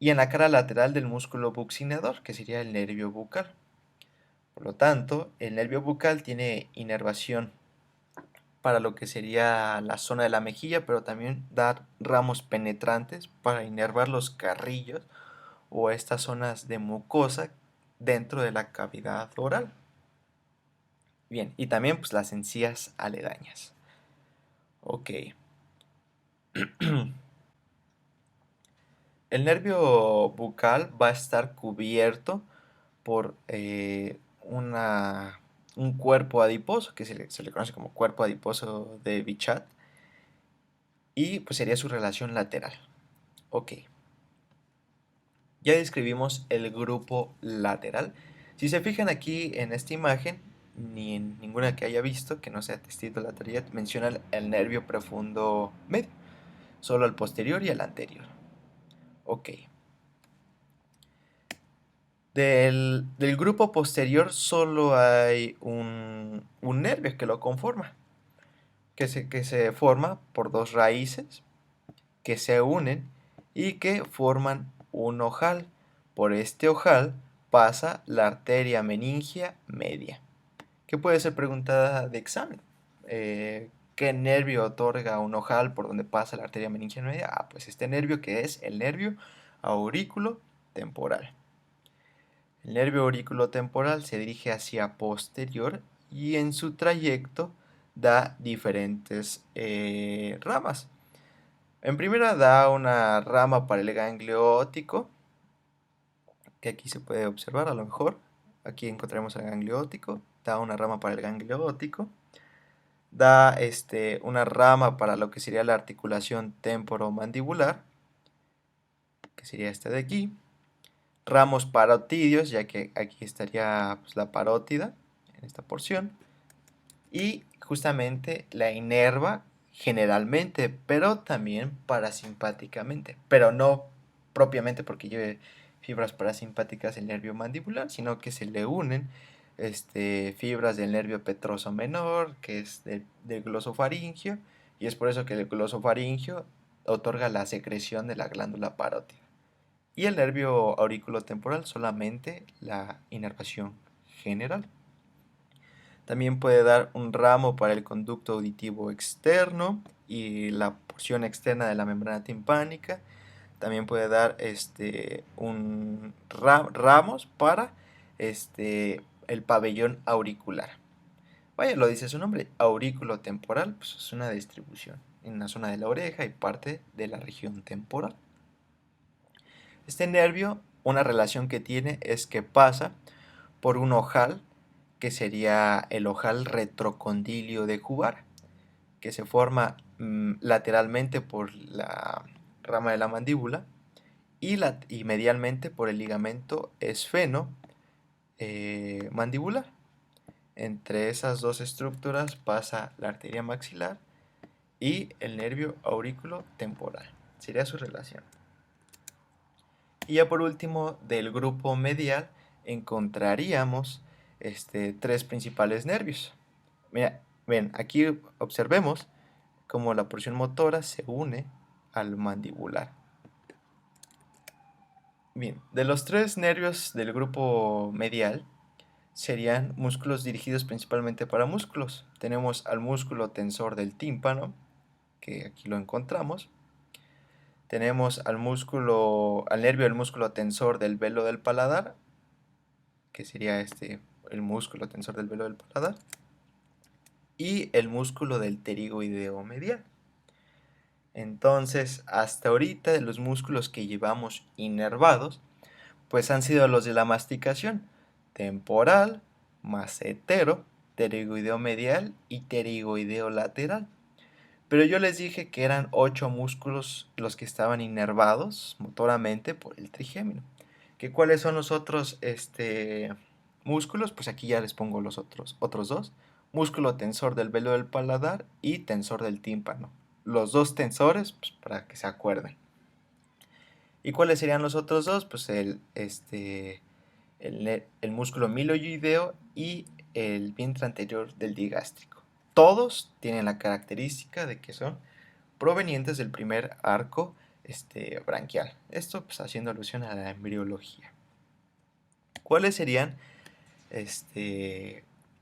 y en la cara lateral del músculo buccinador, que sería el nervio bucal. Por lo tanto, el nervio bucal tiene inervación para lo que sería la zona de la mejilla, pero también da ramos penetrantes para inervar los carrillos o estas zonas de mucosa dentro de la cavidad oral. Bien, y también pues las encías aledañas. Ok. El nervio bucal va a estar cubierto por un cuerpo adiposo, que se le conoce como cuerpo adiposo de Bichat, y pues sería su relación lateral. Ok, ya describimos el grupo lateral. Si se fijan aquí en esta imagen, ni en ninguna que haya visto, que no sea testigo lateral, menciona el nervio profundo medio, solo al posterior y al anterior. Ok. Del grupo posterior solo hay un nervio que lo conforma, que se forma por dos raíces que se unen y que forman un ojal. Por este ojal pasa la arteria meningia media, que puede ser preguntada de examen. ¿Qué nervio otorga un ojal por donde pasa la arteria meningia media? Ah, pues este nervio, que es el nervio aurículo temporal. El nervio auriculotemporal se dirige hacia posterior y en su trayecto da diferentes ramas. En primera da una rama para el ganglio óptico, que aquí se puede observar a lo mejor. Aquí encontramos el ganglio óptico, da una rama para el ganglio óptico. Da una rama para lo que sería la articulación temporomandibular, que sería esta de aquí. Ramos parotidios, ya que aquí estaría pues, la parótida en esta porción. Y justamente la inerva generalmente, pero también parasimpáticamente, pero no propiamente porque lleve fibras parasimpáticas el nervio mandibular, sino que se le unen fibras del nervio petroso menor, que es del glosofaringio, y es por eso que el glosofaringio otorga la secreción de la glándula parótida. Y el nervio auriculotemporal solamente la inervación general. También puede dar un ramo para el conducto auditivo externo y la porción externa de la membrana timpánica. También puede dar ramos para el pabellón auricular. Vaya, lo dice su nombre, aurículo temporal, pues es una distribución en la zona de la oreja y parte de la región temporal. Este nervio, una relación que tiene es que pasa por un ojal, que sería el ojal retrocondilio de Juvara, que se forma lateralmente por la rama de la mandíbula y medialmente por el ligamento esfeno mandibular. Entre esas dos estructuras pasa la arteria maxilar y el nervio aurículo temporal. Sería su relación. Y ya por último, del grupo medial encontraríamos tres principales nervios. Mira, ven, aquí observemos cómo la porción motora se une al mandibular. Bien, de los tres nervios del grupo medial serían músculos dirigidos principalmente para músculos. Tenemos al músculo tensor del tímpano, que aquí lo encontramos. Tenemos al nervio del músculo tensor del velo del paladar, que sería el músculo tensor del velo del paladar, y el músculo del pterigoideo medial. Entonces, hasta ahorita los músculos que llevamos inervados, pues han sido los de la masticación, temporal, macetero, pterigoideo medial y pterigoideo lateral. Pero yo les dije que eran 8 músculos los que estaban inervados motoramente por el trigémino. ¿Que cuáles son los otros músculos? Pues aquí ya les pongo los otros dos. Músculo tensor del velo del paladar y tensor del tímpano. Los dos tensores, pues, para que se acuerden. ¿Y cuáles serían los otros dos? Pues el músculo miloideo y el vientre anterior del digástrico. Todos tienen la característica de que son provenientes del primer arco branquial. Esto pues haciendo alusión a la embriología. ¿Cuáles serían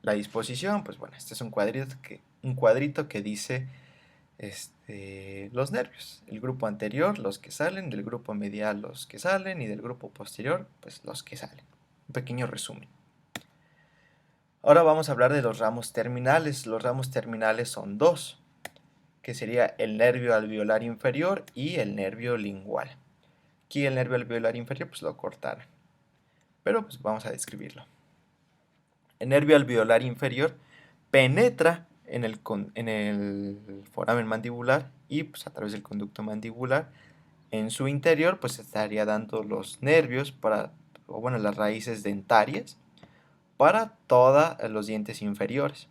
la disposición? Pues bueno, este es un cuadrito que dice los nervios. El grupo anterior, los que salen, del grupo medial, los que salen, y del grupo posterior, pues los que salen. Un pequeño resumen. Ahora vamos a hablar de los ramos terminales. Los ramos terminales son dos, que sería el nervio alveolar inferior y el nervio lingual. Aquí el nervio alveolar inferior pues lo cortaron, pero pues vamos a describirlo. El nervio alveolar inferior penetra en el foramen mandibular y pues a través del conducto mandibular en su interior pues estaría dando los nervios las raíces dentarias para todos los dientes inferiores.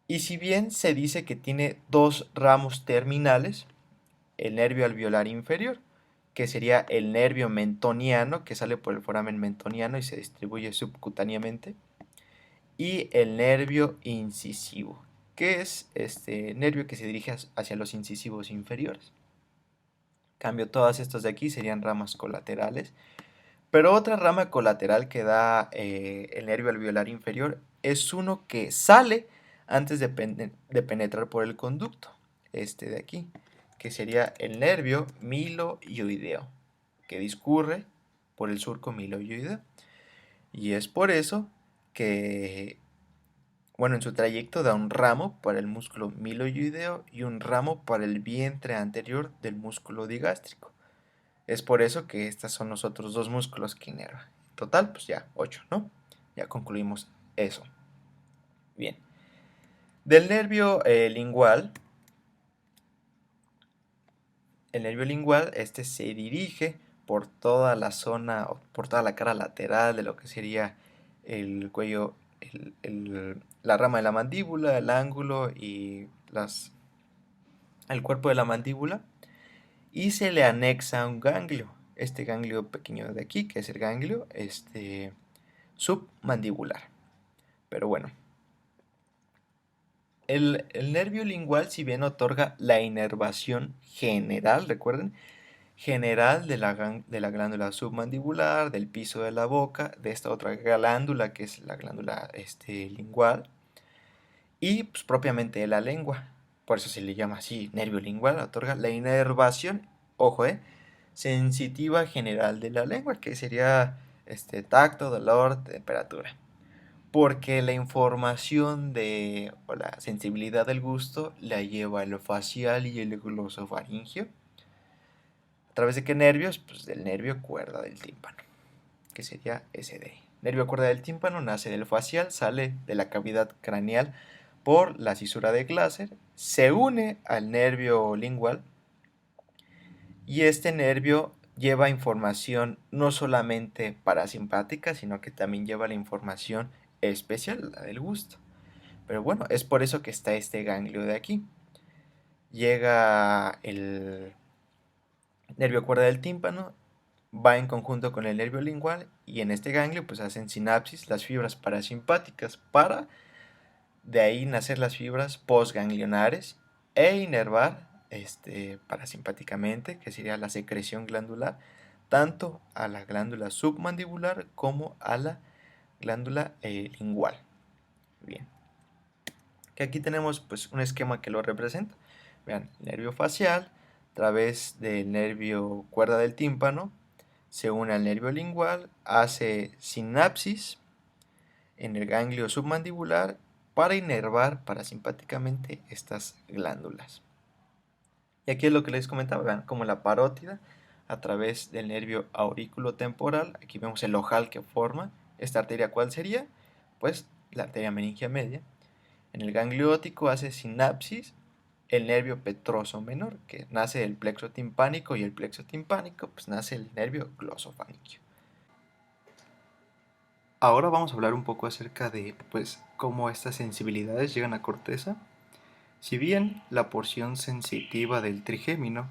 Y si bien se dice que tiene dos ramos terminales, el nervio alveolar inferior, que sería el nervio mentoniano, que sale por el foramen mentoniano y se distribuye subcutáneamente, y el nervio incisivo, que es este nervio que se dirige hacia los incisivos inferiores. Cambio, todas estas de aquí serían ramas colaterales. Pero otra rama colateral que da el nervio alveolar inferior es uno que sale antes de penetrar por el conducto, este de aquí, que sería el nervio miloioideo, que discurre por el surco miloioideo. Y es por eso que, bueno, en su trayecto da un ramo para el músculo miloioideo y un ramo para el vientre anterior del músculo digástrico. Es por eso que estos son los otros dos músculos que inervan. Total, pues ya 8, ¿no? Ya concluimos eso. Bien. Del nervio lingual, el nervio lingual, se dirige por toda la zona, por toda la cara lateral de lo que sería el cuello, la rama de la mandíbula, el ángulo y el cuerpo de la mandíbula, y se le anexa un ganglio. Este ganglio pequeño de aquí, que es el ganglio submandibular. Pero bueno, el nervio lingual, si bien otorga la inervación general, recuerden, general de la glándula submandibular, del piso de la boca, de esta otra glándula que es la glándula lingual, y pues, propiamente de la lengua. Por eso se le llama así, nervio lingual, otorga la inervación, ojo, sensitiva general de la lengua, que sería tacto, dolor, temperatura. Porque la información o la sensibilidad del gusto la lleva el facial y el glosofaringio. ¿A través de qué nervios? Pues del nervio cuerda del tímpano, que sería ese de ahí. Nervio cuerda del tímpano nace del facial, sale de la cavidad craneal por la cisura de Glaser, se une al nervio lingual y este nervio lleva información no solamente parasimpática, sino que también lleva la información especial, la del gusto. Pero bueno, es por eso que está este ganglio de aquí. Llega el nervio cuerda del tímpano, va en conjunto con el nervio lingual y en este ganglio pues hacen sinapsis las fibras parasimpáticas para de ahí nacer las fibras postganglionares e inervar parasimpáticamente, que sería la secreción glandular, tanto a la glándula submandibular como a la glándula lingual. Bien. Que aquí tenemos pues un esquema que lo representa. Vean, nervio facial, a través del nervio cuerda del tímpano, se une al nervio lingual, hace sinapsis en el ganglio submandibular para inervar parasimpáticamente estas glándulas. Y aquí es lo que les comentaba, vean, como la parótida a través del nervio auriculotemporal, aquí vemos el ojal que forma, esta arteria, ¿cuál sería? Pues la arteria meningia media. En el ganglio óptico hace sinapsis el nervio petroso menor, que nace del plexo timpánico, y el plexo timpánico pues nace el nervio glosofaringio. Ahora vamos a hablar un poco acerca de pues cómo estas sensibilidades llegan a corteza. Si bien la porción sensitiva del trigémino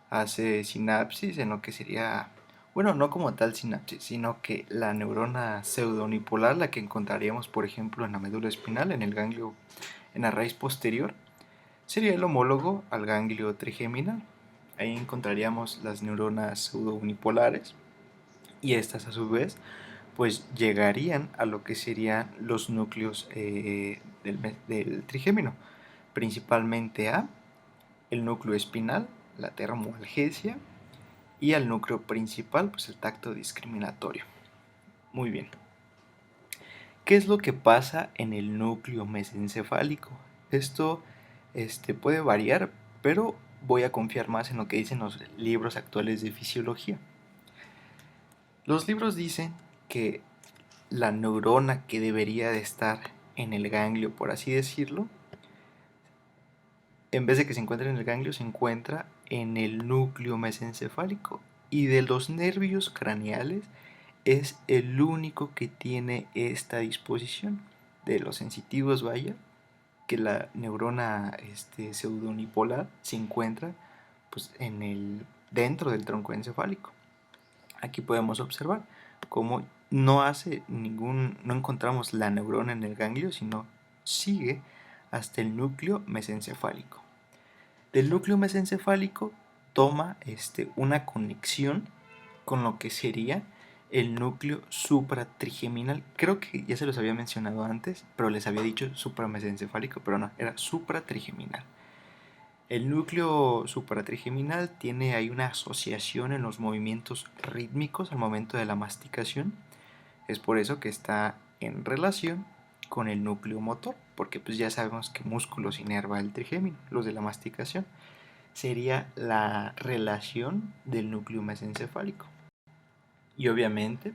hace sinapsis en lo que sería, bueno, no como tal sinapsis, sino que la neurona pseudonipolar, la que encontraríamos por ejemplo en la médula espinal, en el ganglio, en la raíz posterior, sería el homólogo al ganglio trigeminal. Ahí encontraríamos las neuronas pseudounipolares y estas a su vez pues llegarían a lo que serían los núcleos del trigémino, principalmente a el núcleo espinal, la termoalgesia, y al núcleo principal, pues el tacto discriminatorio. Muy bien. ¿Qué es lo que pasa en el núcleo mesencefálico? Esto puede variar, pero voy a confiar más en lo que dicen los libros actuales de fisiología. Los libros dicen que la neurona que debería de estar en el ganglio, por así decirlo, en vez de que se encuentre en el ganglio, se encuentra en el núcleo mesencefálico. Y de los nervios craneales es el único que tiene esta disposición. De los sensitivos, vaya, que la neurona pseudonipolar se encuentra pues, dentro del tronco encefálico. Aquí podemos observar cómo no encontramos la neurona en el ganglio, sino sigue hasta el núcleo mesencefálico. Del núcleo mesencefálico toma una conexión con lo que sería el núcleo supratrigeminal. Creo que ya se los había mencionado antes, pero les había dicho supramesencefálico, pero no, era supratrigeminal. El núcleo supratrigeminal tiene ahí una asociación en los movimientos rítmicos al momento de la masticación. Es por eso que está en relación con el núcleo motor, porque pues ya sabemos que músculos inerva el trigémino, los de la masticación. Sería la relación del núcleo mesencefálico. Y obviamente,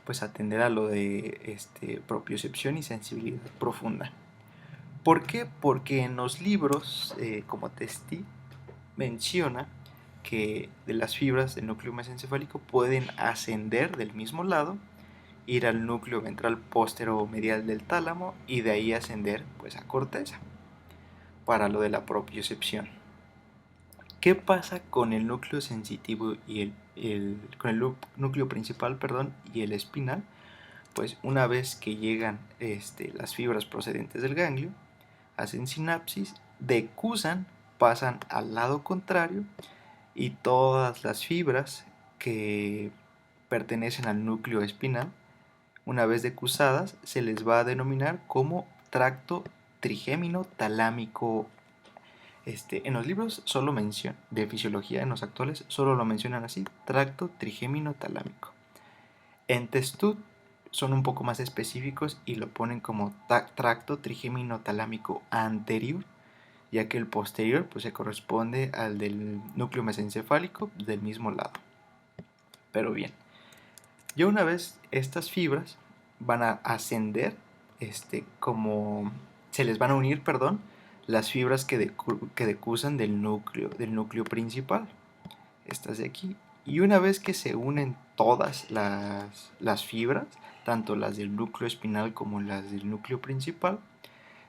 pues atender a lo de propiocepción y sensibilidad profunda. ¿Por qué? Porque en los libros, como Testi, menciona que de las fibras del núcleo mesencefálico pueden ascender del mismo lado, ir al núcleo ventral póstero-medial del tálamo y de ahí ascender pues, a corteza para lo de la propiocepción. ¿Qué pasa con el núcleo sensitivo y con el núcleo principal, y el espinal? Pues una vez que llegan las fibras procedentes del ganglio, hacen sinapsis, decusan, pasan al lado contrario y todas las fibras que pertenecen al núcleo espinal, una vez decusadas, se les va a denominar como tracto trigémino talámico. En los libros de fisiología, en los actuales, solo lo mencionan así, tracto trigémino talámico. En Testud son un poco más específicos y lo ponen como tracto trigémino talámico anterior, ya que el posterior pues, se corresponde al del núcleo mesencefálico del mismo lado. Pero bien, ya una vez estas fibras van a ascender, como se les van a unir, las fibras que decusan del núcleo principal, estas de aquí. Y una vez que se unen todas las fibras, tanto las del núcleo espinal como las del núcleo principal,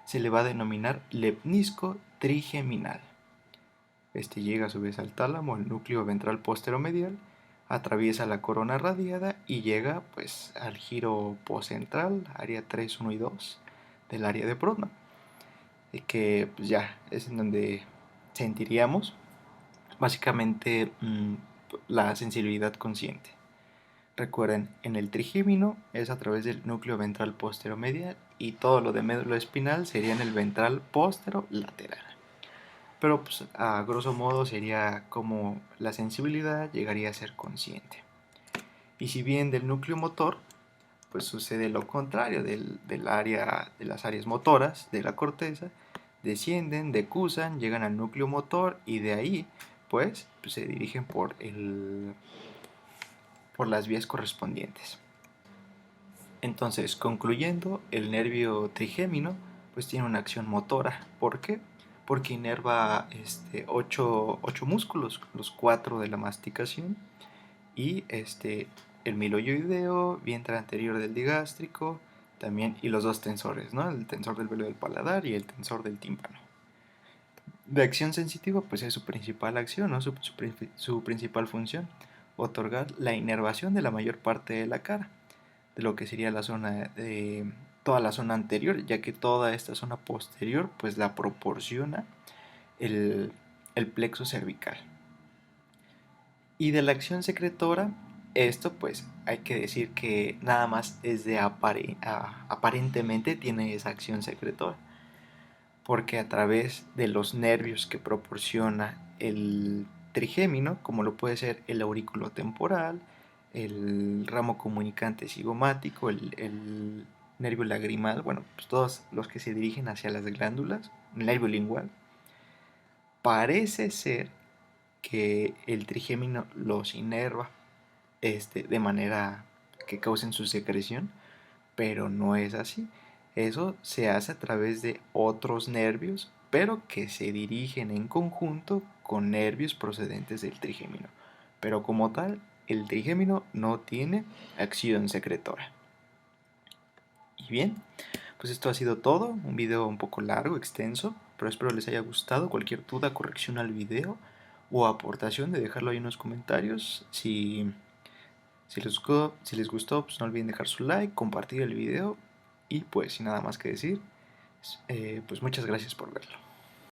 se le va a denominar lepnisco trigeminal. Este llega a su vez al tálamo, al núcleo ventral posteromedial, atraviesa la corona radiada y llega pues al giro postcentral, área 3, 1 y 2 del área de Brodmann, que pues, ya es en donde sentiríamos básicamente la sensibilidad consciente. Recuerden, en el trigémino es a través del núcleo ventral posteromedial y todo lo de médula espinal sería en el ventral posterolateral. Pero pues, a grosso modo sería como la sensibilidad llegaría a ser consciente. Y si bien del núcleo motor, pues sucede lo contrario del área, de las áreas motoras de la corteza, descienden, decusan, llegan al núcleo motor y de ahí pues se dirigen por las vías correspondientes. Entonces, concluyendo, el nervio trigémino pues tiene una acción motora. ¿Por qué? Porque inerva 8 músculos, los 4 de la masticación y el miloioideo, vientre anterior del digástrico, también, y los dos tensores, ¿no? El tensor del velo del paladar y el tensor del tímpano. De acción sensitiva, pues es su principal acción, ¿no? Su principal función, otorgar la inervación de la mayor parte de la cara, de lo que sería toda la zona anterior, ya que toda esta zona posterior, pues la proporciona el plexo cervical. Y de la acción secretora, esto pues hay que decir que nada más es de aparentemente tiene esa acción secretora, porque a través de los nervios que proporciona el trigémino, como lo puede ser el aurículo temporal, el ramo comunicante cigomático, el nervio lagrimal, bueno, pues todos los que se dirigen hacia las glándulas, el nervio lingual, parece ser que el trigémino los inerva de manera que causen su secreción, pero no es así. Eso se hace a través de otros nervios, pero que se dirigen en conjunto con nervios procedentes del trigémino. Pero como tal, el trigémino no tiene acción secretora. Y bien, pues esto ha sido todo, un video un poco largo, extenso, pero espero les haya gustado. Cualquier duda, corrección al video o aportación de dejarlo ahí en los comentarios. Si les gustó, pues no olviden dejar su like, compartir el video y pues sin nada más que decir, pues muchas gracias por verlo.